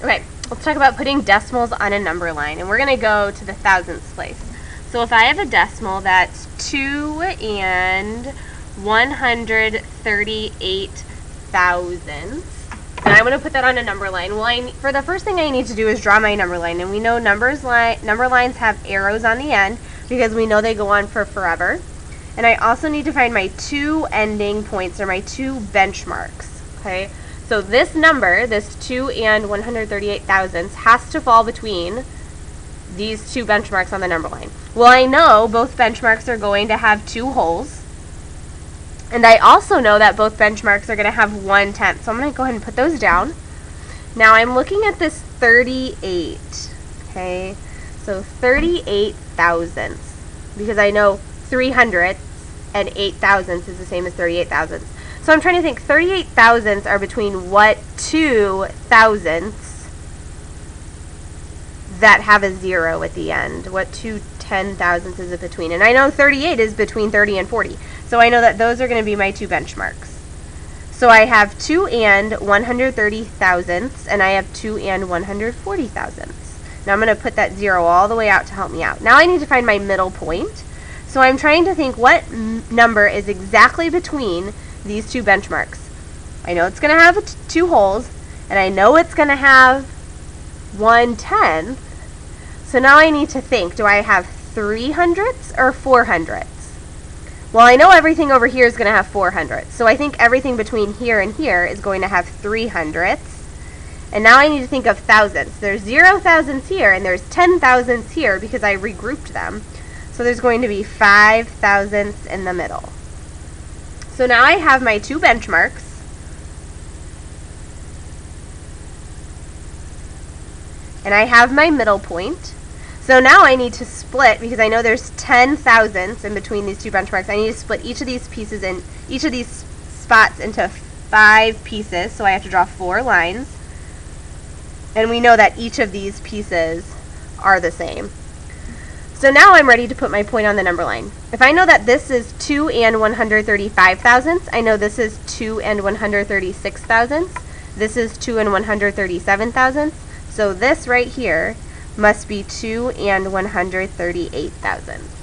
Okay, let's talk about putting decimals on a number line, and we're going to go to the thousandths place. So if I have a decimal that's 2 and 138 thousandths, and I'm going to put that on a number line. Well, for the first thing I need to do is draw my number line, and we know number lines have arrows on the end because we know they go on for forever. And I also need to find my two ending points, or my two benchmarks, okay? So this number, this 2 and 138 thousandths, has to fall between these two benchmarks on the number line. Well, I know both benchmarks are going to have 2 holes, and I also know that both benchmarks are going to have 1/10. So I'm going to go ahead and put those down. Now I'm looking at this 38, okay? So 38 thousandths, because I know 300ths and 8 thousandths is the same as 38 thousandths. So I'm trying to think, 38 thousandths are between what 2 thousandths that have a 0 at the end? What 2 10,000ths is it between? And I know 38 is between 30 and 40. So I know that those are going to be my two benchmarks. So I have 2 and 130 thousandths, and I have 2 and 140 thousandths. Now I'm going to put that 0 all the way out to help me out. Now I need to find my middle point. So I'm trying to think what number is exactly between these two benchmarks. I know it's going to have 2 holes, and I know it's going to have 1/10. So now I need to think, do I have 300ths or 400ths? Well, I know everything over here is going to have 400ths, so I think everything between here and here is going to have 300ths. And now I need to think of thousandths. There's 0 thousandths here, and there's 10 thousandths here because I regrouped them. So there's going to be 5 thousandths in the middle. So now I have my two benchmarks. And I have my middle point. So now I need to split, because I know there's 10 thousandths in between these two benchmarks. I need to split each of these pieces in each of these spots into 5 pieces. So I have to draw 4 lines. And we know that each of these pieces are the same. So now I'm ready to put my point on the number line. If I know that this is 2 and 135 thousandths, I know this is 2 and 136 thousandths. This is 2 and 137 thousandths. So this right here must be 2 and 138 thousandths.